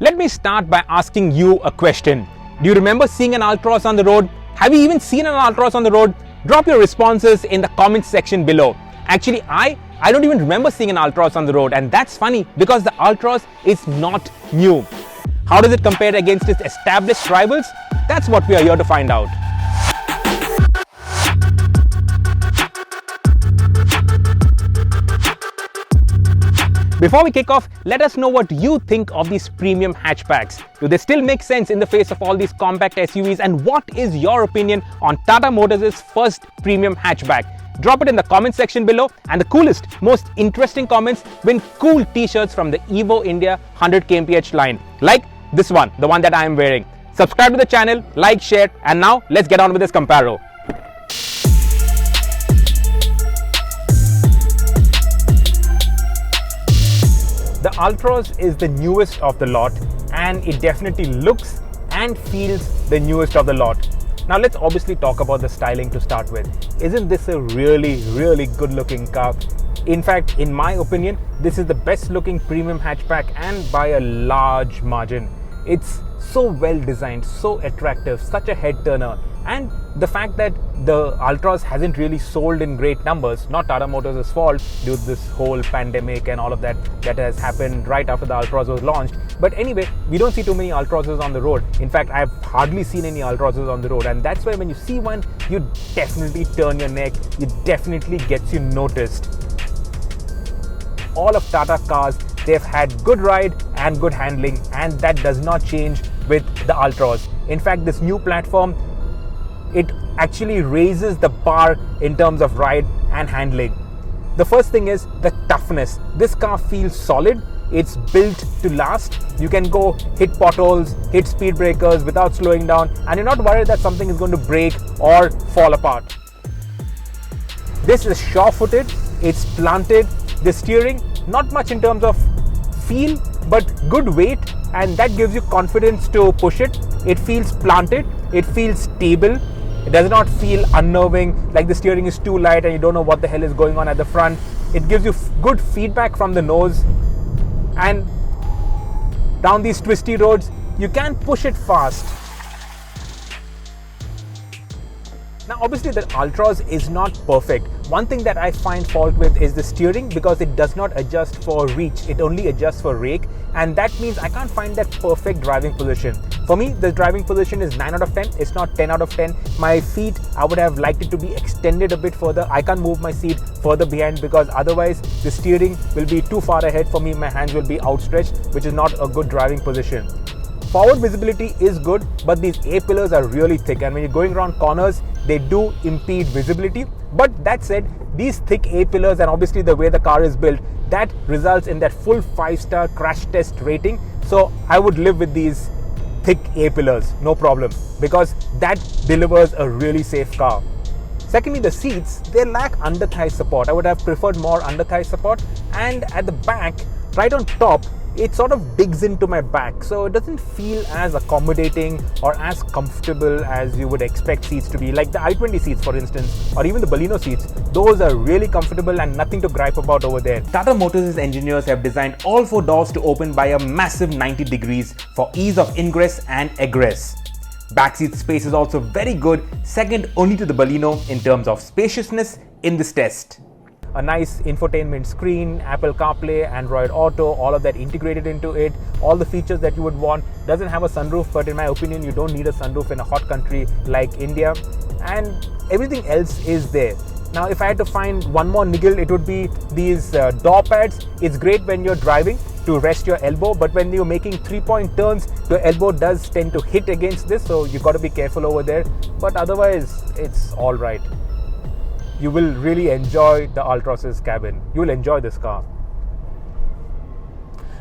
Let me start by asking you a question. Do you remember seeing an Altroz on the road? Have you even seen an Altroz on the road? Drop your responses in the comments section below. Actually, I don't even remember seeing an Altroz on the road, and that's funny because the Altroz is not new. How does it compare against its established rivals? That's what we are here to find out. Before we kick off, let us know what you think of these premium hatchbacks. Do they still make sense in the face of all these compact SUVs? And what is your opinion on Tata Motors' first premium hatchback? Drop it in the comment section below, and the coolest, most interesting comments win cool t-shirts from the Evo India 100 kmph line. Like this one, the one that I am wearing. Subscribe to the channel, like, share, and now let's get on with this comparo. The Altroz is the newest of the lot, and it definitely looks and feels the newest of the lot. Now let's obviously talk about the styling to start with. Isn't this a really good looking car? In fact, in my opinion, this is the best looking premium hatchback, and by a large margin. It's so well designed, so attractive, such a head turner, and the fact that the Altroz hasn't really sold in great numbers, not Tata Motors' fault due to this whole pandemic and all of that has happened right after the Altroz was launched. But anyway, we don't see too many Altrozes on the road. In fact, I've hardly seen any Altrozes on the road, and that's why when you see one, you definitely turn your neck, it definitely gets you noticed. All of Tata cars, they've had good ride and good handling, and that does not change with the Altroz. In fact, this new platform, it actually raises the bar in terms of ride and handling. The first thing is the toughness. This car feels solid. It's built to last. You can go hit potholes, hit speed breakers without slowing down, and you're not worried that something is going to break or fall apart. This is sure-footed, it's planted. The steering, not much in terms of feel, but good weight, and that gives you confidence to push it. It feels planted, it feels stable. It does not feel unnerving, like the steering is too light and you don't know what the hell is going on at the front. It gives you good feedback from the nose, and down these twisty roads, you can push it fast. Now obviously the Altroz is not perfect. One thing that I find fault with is the steering, because it does not adjust for reach, it only adjusts for rake, and that means I can't find that perfect driving position. For me, the driving position is 9 out of 10, it's not 10 out of 10. My feet, I would have liked it to be extended a bit further. I can't move my seat further behind because otherwise the steering will be too far ahead for me, my hands will be outstretched, which is not a good driving position. Forward visibility is good, but these A-pillars are really thick, and when you're going around corners, they do impede visibility. But that said, these thick A-pillars and obviously the way the car is built, that results in that full 5-star crash test rating. So I would live with these thick A-pillars, no problem, because that delivers a really safe car. Secondly, the seats, they lack under-thigh support. I would have preferred more under-thigh support, and at the back, right on top, it sort of digs into my back, so it doesn't feel as accommodating or as comfortable as you would expect seats to be. Like the i20 seats, for instance, or even the Baleno seats, those are really comfortable and nothing to gripe about over there. Tata Motors' engineers have designed all 4 doors to open by a massive 90 degrees for ease of ingress and egress. Backseat space is also very good, second only to the Baleno in terms of spaciousness in this test. A nice infotainment screen, Apple CarPlay, Android Auto, all of that integrated into it, all the features that you would want. Doesn't have a sunroof, but in my opinion, you don't need a sunroof in a hot country like India, and everything else is there. Now, if I had to find one more niggle, it would be these door pads. It's great when you're driving to rest your elbow, but when you're making 3-point turns, the elbow does tend to hit against this, so you got to be careful over there, but otherwise, it's all right. You will really enjoy the Altroz's cabin. You will enjoy this car.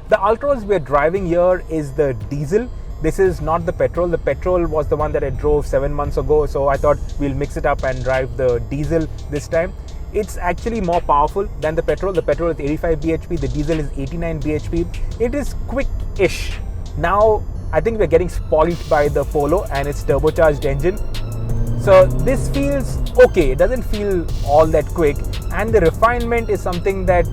The Altroz we're driving here is the diesel. This is not the petrol. The petrol was the one that I drove 7 months ago, so I thought we'll mix it up and drive the diesel this time. It's actually more powerful than the petrol. The petrol is 85 bhp, the diesel is 89 bhp. It is quick-ish. Now, I think we're getting spoiled by the Polo and its turbocharged engine. So this feels okay, it doesn't feel all that quick, and the refinement is something that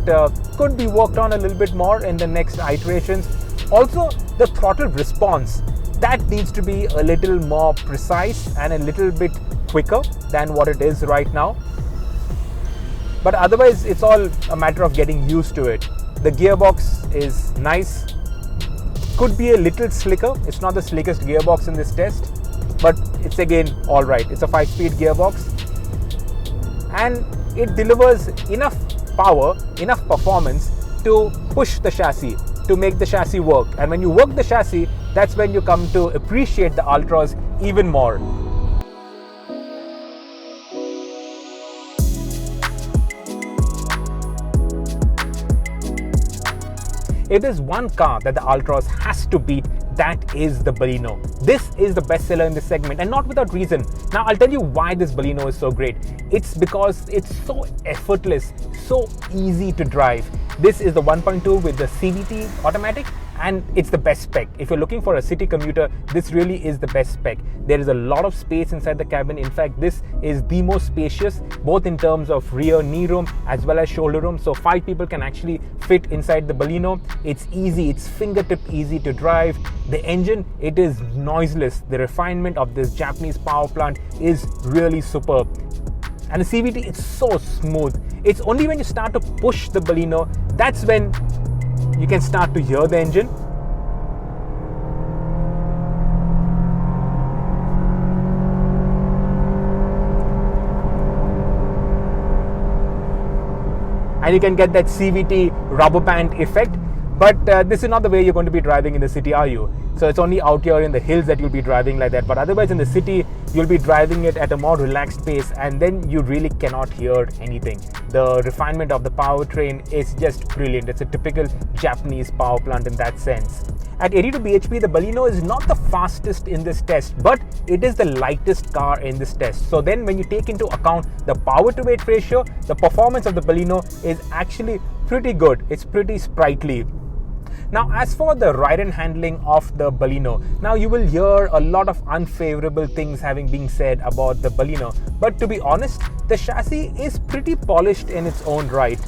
could be worked on a little bit more in the next iterations. Also, the throttle response, that needs to be a little more precise and a little bit quicker than what it is right now. But otherwise, it's all a matter of getting used to it. The gearbox is nice. Could be a little slicker. It's not the slickest gearbox in this test, but it's again all right. It's a 5-speed gearbox, and it delivers enough power, enough performance to push the chassis, to make the chassis work. And when you work the chassis, that's when you come to appreciate the Altroz even more. If there's one car that the Altroz has to beat, that is the Baleno. This is the bestseller in this segment, and not without reason. Now, I'll tell you why this Baleno is so great. It's because it's so effortless, so easy to drive. This is the 1.2 with the CVT automatic, and it's the best spec. If you're looking for a city commuter, this really is the best spec. There is a lot of space inside the cabin. In fact, this is the most spacious, both in terms of rear knee room as well as shoulder room. So 5 people can actually fit inside the Baleno. It's easy, it's fingertip easy to drive. The engine, it is noiseless. The refinement of this Japanese power plant is really superb. And the CVT, it's so smooth. It's only when you start to push the Baleno, that's when you can start to hear the engine. And you can get that CVT rubber band effect. But this is not the way you're going to be driving in the city, are you? So it's only out here in the hills that you'll be driving like that. But otherwise in the city, you'll be driving it at a more relaxed pace, and then you really cannot hear anything. The refinement of the powertrain is just brilliant. It's a typical Japanese power plant in that sense. At 82 bhp, the Baleno is not the fastest in this test, but it is the lightest car in this test. So then when you take into account the power to weight ratio, the performance of the Baleno is actually pretty good. It's pretty sprightly. Now, as for the ride and handling of the Baleno, now you will hear a lot of unfavorable things having been said about the Baleno. But to be honest, the chassis is pretty polished in its own right.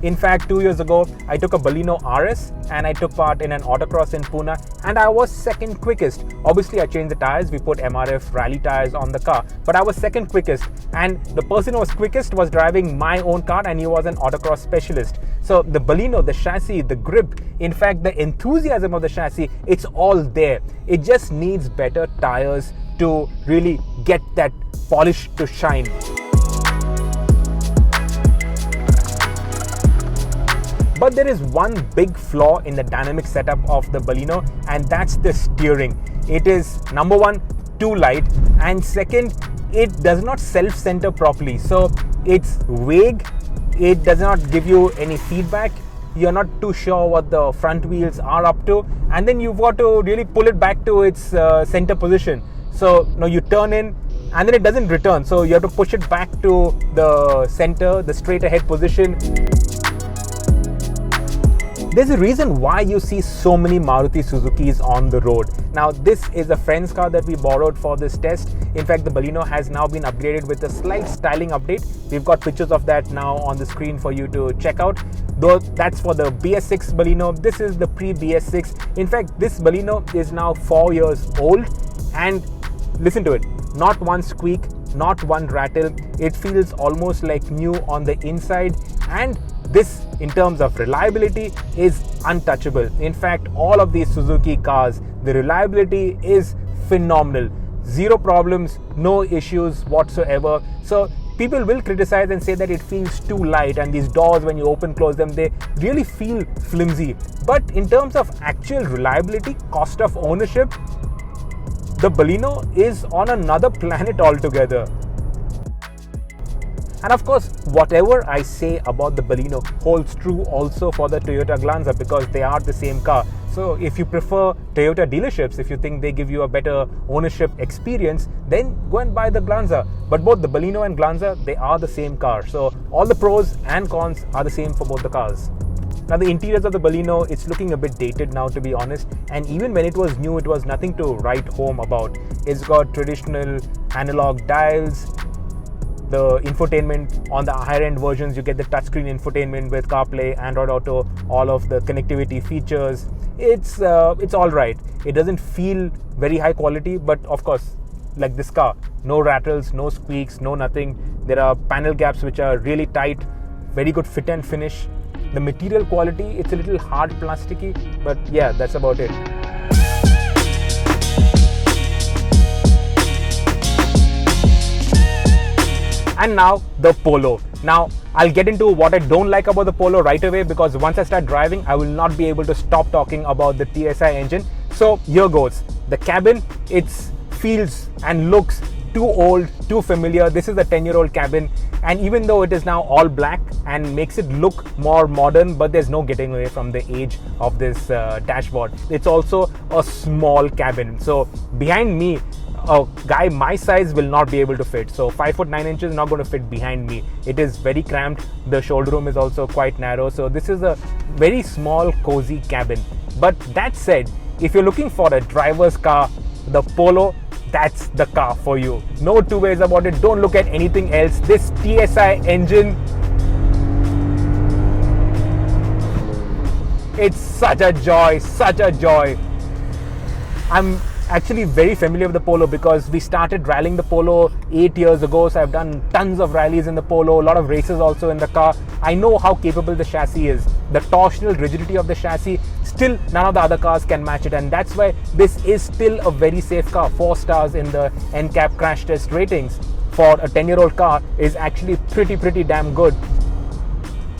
In fact, 2 years ago, I took a Baleno RS and I took part in an autocross in Pune, and I was second quickest. Obviously, I changed the tires. We put MRF rally tires on the car, but I was second quickest. And the person who was quickest was driving my own car, and he was an autocross specialist. So the Baleno, the chassis, the grip, in fact, the enthusiasm of the chassis, it's all there. It just needs better tires to really get that polish to shine. But there is one big flaw in the dynamic setup of the Baleno, and that's the steering. It is, number one, too light, and second, it does not self-center properly. So it's vague, it does not give you any feedback, you're not too sure what the front wheels are up to, and then you've got to really pull it back to its center position. So now you turn in, and then it doesn't return, so you have to push it back to the center, the straight ahead position. There's a reason why you see so many Maruti Suzukis on the road. Now, this is a friend's car that we borrowed for this test. In fact, the Baleno has now been upgraded with a slight styling update. We've got pictures of that now on the screen for you to check out. Though that's for the BS6 Baleno, this is the pre-BS6. In fact, this Baleno is now 4 years old, and listen to it. Not one squeak, not one rattle. It feels almost like new on the inside, and this, in terms of reliability, is untouchable. In fact, all of these Suzuki cars, the reliability is phenomenal. Zero problems, no issues whatsoever. So people will criticize and say that it feels too light, and these doors, when you open close them, they really feel flimsy. But in terms of actual reliability, cost of ownership, the Baleno is on another planet altogether. And of course, whatever I say about the Baleno holds true also for the Toyota Glanza, because they are the same car. So if you prefer Toyota dealerships, if you think they give you a better ownership experience, then go and buy the Glanza. But both the Baleno and Glanza, they are the same car. So all the pros and cons are the same for both the cars. Now, the interiors of the Baleno, it's looking a bit dated now, to be honest. And even when it was new, it was nothing to write home about. It's got traditional analog dials. The infotainment on the higher end versions, you get the touchscreen infotainment with CarPlay, Android Auto, all of the connectivity features. it's all right. It doesn't feel very high quality, but of course, like this car, no rattles, no squeaks, no nothing. There are panel gaps which are really tight, very good fit and finish. The material quality, it's a little hard plasticky, but yeah, that's about it. And now the Polo. Now I'll get into what I don't like about the Polo right away, because once I start driving, I will not be able to stop talking about the TSI engine. So here goes. The cabin, it feels and looks too old, too familiar. This is a 10-year-old cabin, and even though it is now all black and makes it look more modern, but there's no getting away from the age of this dashboard. It's also a small cabin. So behind me, a guy my size will not be able to fit. So 5'9" is not going to fit behind me. It is very cramped. The shoulder room is also quite narrow. So this is a very small, cozy cabin. But that said, if you're looking for a driver's car, the Polo, that's the car for you. No two ways about it. Don't look at anything else. This TSI engine, it's such a joy, such a joy. I'm actually very familiar with the Polo because we started rallying the Polo 8 years ago. So I've done tons of rallies in the Polo, a lot of races also in the car. I know how capable the chassis is. The torsional rigidity of the chassis, still none of the other cars can match it, and that's why this is still a very safe car. 4 stars in the NCAP crash test ratings for a 10-year-old car is actually pretty damn good.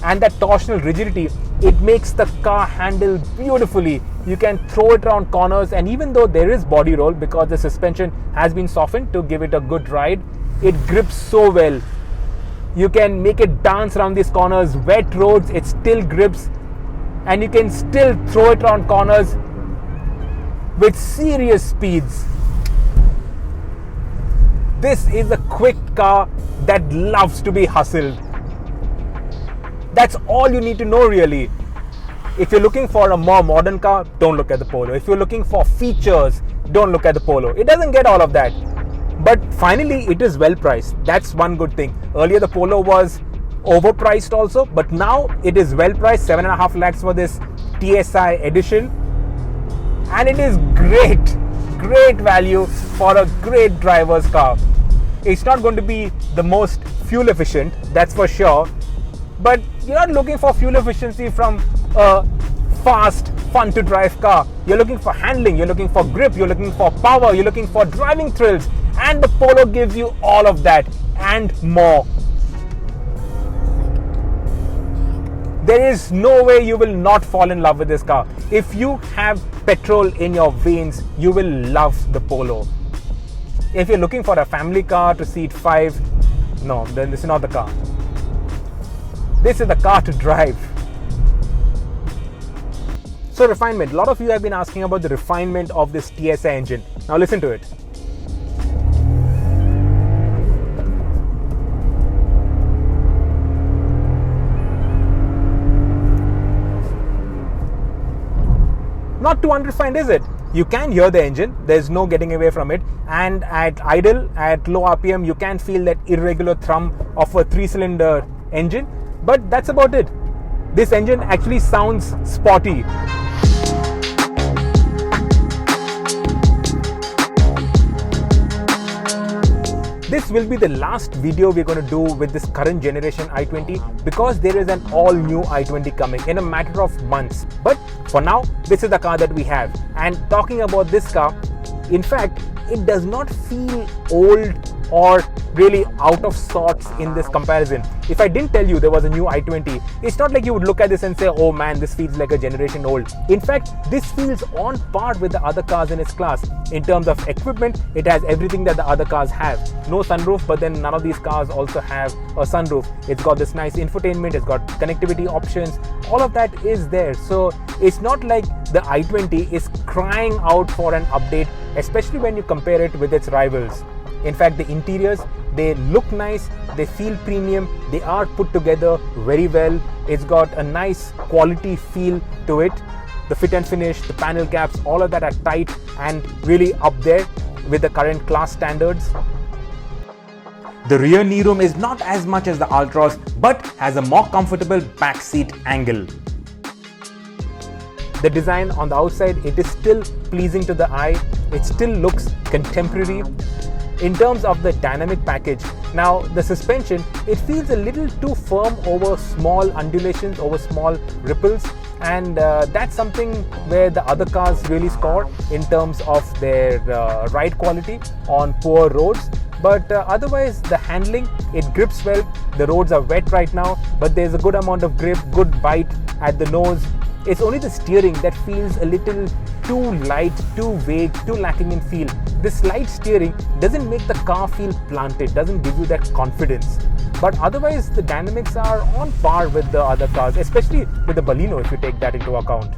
And that torsional rigidity, it makes the car handle beautifully. You can throw it around corners, and even though there is body roll because the suspension has been softened to give it a good ride, it grips so well. You can make it dance around these corners. Wet roads, it still grips, and you can still throw it around corners with serious speeds. This is a quick car that loves to be hustled. That's all you need to know, really. If you're looking for a more modern car, don't look at the Polo. If you're looking for features, don't look at the Polo. It doesn't get all of that. But finally, it is well priced. That's one good thing. Earlier, the Polo was overpriced also, but now it is well priced. 7.5 lakhs for this TSI edition. And it is great value for a great driver's car. It's not going to be the most fuel efficient, that's for sure. But you're not looking for fuel efficiency from a fast, fun to drive car. You're looking for handling, you're looking for grip, you're looking for power, you're looking for driving thrills. And the Polo gives you all of that and more. There is no way you will not fall in love with this car. If you have petrol in your veins, you will love the Polo. If you're looking for a family car to seat 5, no, then this is not the car. This is the car to drive. So refinement, a lot of you have been asking about the refinement of this TSI engine. Now listen to it. Not too unrefined, is it? You can hear the engine, there's no getting away from it, and at idle, at low RPM, you can feel that irregular thrum of a 3-cylinder engine, but that's about it. This engine actually sounds sporty. This will be the last video we're going to do with this current generation i20 because there is an all new i20 coming in a matter of months. But for now, this is the car that we have. And talking about this car, in fact, it does not feel old or really out of sorts in this comparison. If I didn't tell you there was a new i20, it's not like you would look at this and say, oh man, this feels like a generation old. In fact, this feels on par with the other cars in its class. In terms of equipment, it has everything that the other cars have. No sunroof, but then none of these cars also have a sunroof. It's got this nice infotainment, it's got connectivity options, all of that is there. So it's not like the i20 is crying out for an update, especially when you compare it with its rivals. In fact, the interiors, they look nice, they feel premium, they are put together very well. It's got a nice quality feel to it. The fit and finish, the panel caps, all of that are tight and really up there with the current class standards. The rear knee room is not as much as the Altroz, but has a more comfortable back seat angle. the design on the outside, it is still pleasing to the eye. It still looks contemporary. In terms of the dynamic package, now the suspension, it feels a little too firm over small undulations, over small ripples, and that's something where the other cars really score in terms of their ride quality on poor roads. But otherwise, the handling, it grips well. The roads are wet right now, but there's a good amount of grip, good bite at the nose. It's only the steering that feels a little too light, too vague, too lacking in feel. This light steering doesn't make the car feel planted, doesn't give you that confidence. But otherwise, the dynamics are on par with the other cars, especially with the Baleno if you take that into account.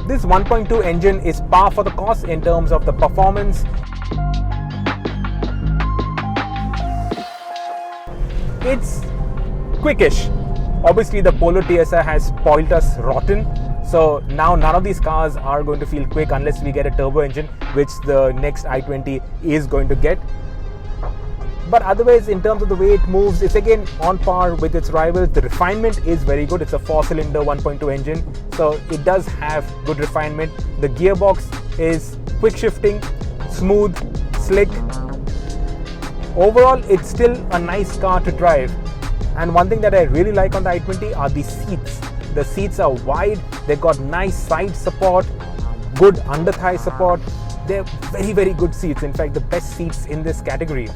This 1.2 engine is par for the course in terms of the performance. It's quickish. Obviously, the Polo TSI has spoilt us rotten. So now none of these cars are going to feel quick unless we get a turbo engine, which the next i20 is going to get. But otherwise, in terms of the way it moves, it's again on par with its rivals. The refinement is very good. It's a 4-cylinder 1.2 engine, so it does have good refinement. The gearbox is quick shifting, smooth, slick. Overall, it's still a nice car to drive. And one thing that I really like on the i20 are the seats. The seats are wide, they've got nice side support, good under thigh support. They're very, very good seats. In fact, the best seats in this category.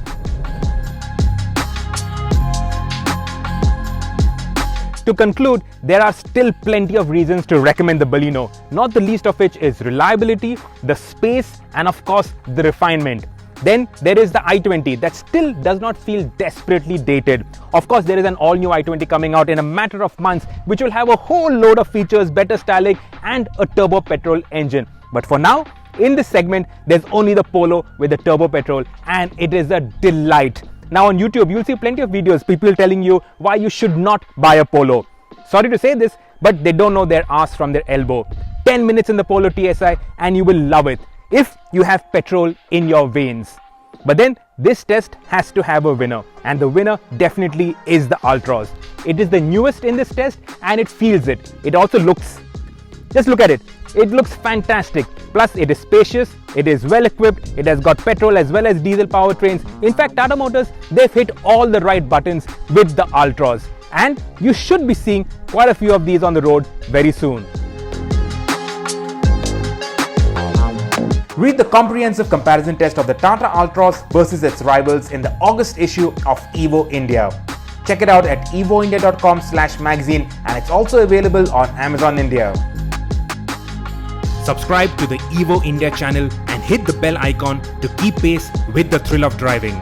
To conclude, there are still plenty of reasons to recommend the Baleno, not the least of which is reliability, the space, and of course, the refinement. Then there is the i20 that still does not feel desperately dated. Of course, there is an all-new i20 coming out in a matter of months, which will have a whole load of features, better styling, and a turbo petrol engine. But for now, in this segment, there's only the Polo with the turbo petrol, and it is a delight. Now on YouTube, you'll see plenty of videos, people telling you why you should not buy a Polo. Sorry to say this, but they don't know their ass from their elbow. 10 minutes in the Polo TSI and you will love it if you have petrol in your veins. But then this test has to have a winner, and the winner definitely is the Altroz. It is the newest in this test and it feels it. It also looks, just look at it. It looks fantastic. Plus it is spacious, it is well equipped, it has got petrol as well as diesel powertrains. In fact, Tata Motors, they've hit all the right buttons with the Altroz. And you should be seeing quite a few of these on the road very soon. Read the comprehensive comparison test of the Tata Altroz versus its rivals in the August issue of Evo India. Check it out at evoindia.com/magazine, and it's also available on Amazon India. Subscribe to the Evo India channel and hit the bell icon to keep pace with the thrill of driving.